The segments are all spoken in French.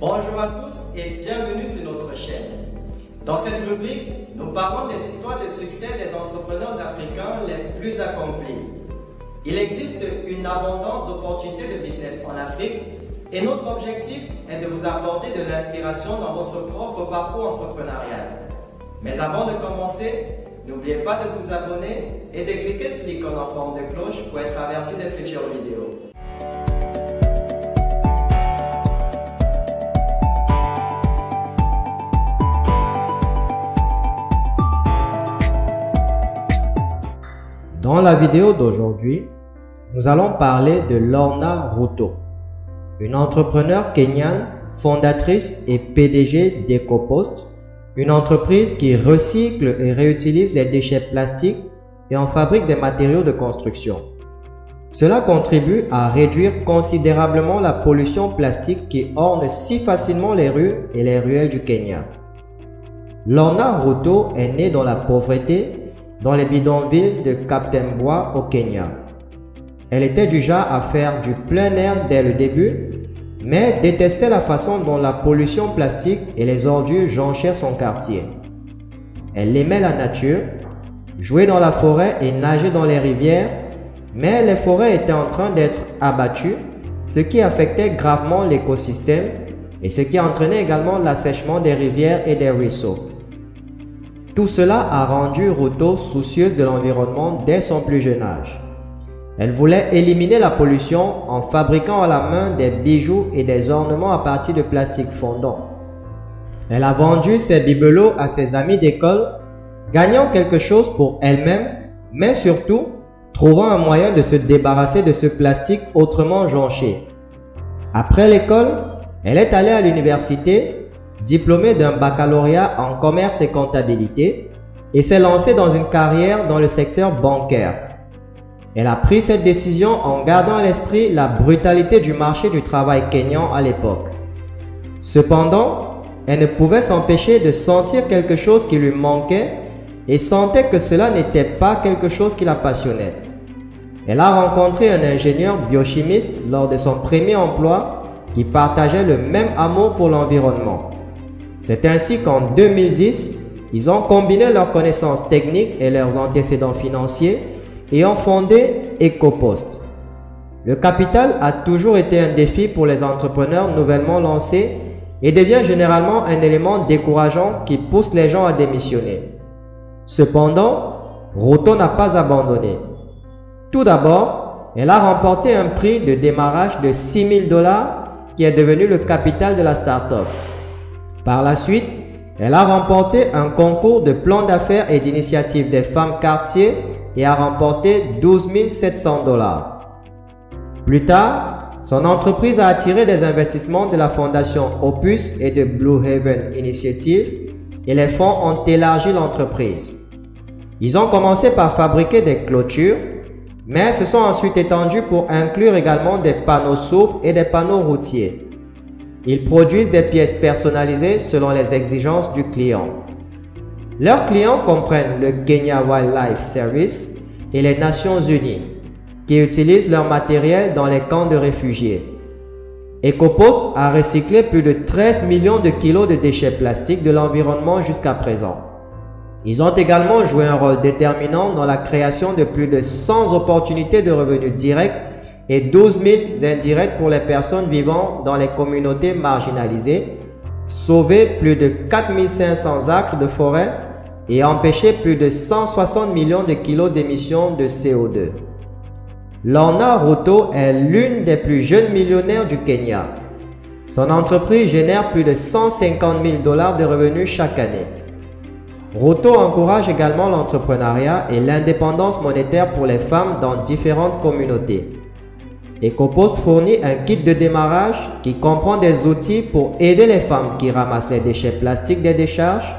Bonjour à tous et bienvenue sur notre chaîne. Dans cette rubrique, nous parlons des histoires de succès des entrepreneurs africains les plus accomplis. Il existe une abondance d'opportunités de business en Afrique et notre objectif est de vous apporter de l'inspiration dans votre propre parcours entrepreneurial. Mais avant de commencer, n'oubliez pas de vous abonner et de cliquer sur l'icône en forme de cloche pour être averti des futures vidéos. Dans la vidéo d'aujourd'hui, nous allons parler de Lorna Ruto, une entrepreneure kenyane, fondatrice et PDG d'EcoPost, une entreprise qui recycle et réutilise les déchets plastiques et en fabrique des matériaux de construction. Cela contribue à réduire considérablement la pollution plastique qui orne si facilement les rues et les ruelles du Kenya. Lorna Ruto est née dans la pauvreté dans les bidonvilles de Kaptembwa au Kenya. Elle était du genre à faire du plein air dès le début, mais détestait la façon dont la pollution plastique et les ordures jonchaient son quartier. Elle aimait la nature, jouer dans la forêt et nager dans les rivières, mais les forêts étaient en train d'être abattues, ce qui affectait gravement l'écosystème et ce qui entraînait également l'assèchement des rivières et des ruisseaux. Tout cela a rendu Ruto soucieuse de l'environnement dès son plus jeune âge. Elle voulait éliminer la pollution en fabriquant à la main des bijoux et des ornements à partir de plastique fondant. Elle a vendu ses bibelots à ses amis d'école, gagnant quelque chose pour elle-même, mais surtout trouvant un moyen de se débarrasser de ce plastique autrement jonché. Après l'école, elle est allée à l'université, diplômée d'un baccalauréat en commerce et comptabilité, et s'est lancée dans une carrière dans le secteur bancaire. Elle a pris cette décision en gardant à l'esprit la brutalité du marché du travail kényan à l'époque. Cependant, elle ne pouvait s'empêcher de sentir quelque chose qui lui manquait et sentait que cela n'était pas quelque chose qui la passionnait. Elle a rencontré un ingénieur biochimiste lors de son premier emploi qui partageait le même amour pour l'environnement. C'est ainsi qu'en 2010, ils ont combiné leurs connaissances techniques et leurs antécédents financiers et ont fondé EcoPost. Le capital a toujours été un défi pour les entrepreneurs nouvellement lancés et devient généralement un élément décourageant qui pousse les gens à démissionner. Cependant, Ruto n'a pas abandonné. Tout d'abord, elle a remporté un prix de démarrage de $6 000 qui est devenu le capital de la start-up. Par la suite, elle a remporté un concours de plan d'affaires et d'initiative des femmes quartier et a remporté $12 700. Plus tard, son entreprise a attiré des investissements de la fondation Opus et de Blue Haven Initiative et les fonds ont élargi l'entreprise. Ils ont commencé par fabriquer des clôtures, mais se sont ensuite étendus pour inclure également des panneaux souples et des panneaux routiers. Ils produisent des pièces personnalisées selon les exigences du client. Leurs clients comprennent le Kenya Wildlife Service et les Nations Unies, qui utilisent leur matériel dans les camps de réfugiés. EcoPost a recyclé plus de 13 millions de kilos de déchets plastiques de l'environnement jusqu'à présent. Ils ont également joué un rôle déterminant dans la création de plus de 100 opportunités de revenus directs et 12 000 indirects pour les personnes vivant dans les communautés marginalisées, sauvé plus de 4 500 acres de forêt et empêché plus de 160 millions de kilos d'émissions de CO2. Lorna Ruto est l'une des plus jeunes millionnaires du Kenya. Son entreprise génère plus de $150 000 de revenus chaque année. Ruto encourage également l'entrepreneuriat et l'indépendance monétaire pour les femmes dans différentes communautés. EcoPost fournit un kit de démarrage qui comprend des outils pour aider les femmes qui ramassent les déchets plastiques des décharges.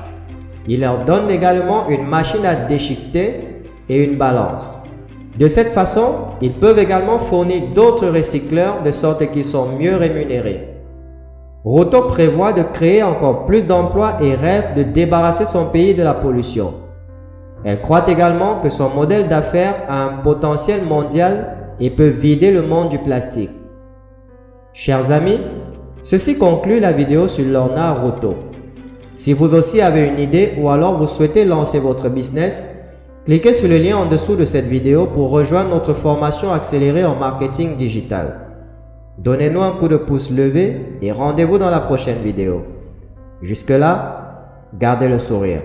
Il leur donne également une machine à déchiqueter et une balance. De cette façon, ils peuvent également fournir d'autres recycleurs de sorte qu'ils sont mieux rémunérés. Ruto prévoit de créer encore plus d'emplois et rêve de débarrasser son pays de la pollution. Elle croit également que son modèle d'affaires a un potentiel mondial et peut vider le monde du plastique. Chers amis, Ceci conclut la vidéo sur Lorna Routo. Si vous aussi avez une idée ou alors vous souhaitez lancer votre business, cliquez sur le lien en dessous de cette vidéo pour rejoindre notre formation accélérée en marketing digital. Donnez-nous un coup de pouce levé et rendez-vous dans la prochaine vidéo. Jusque-là, gardez le sourire.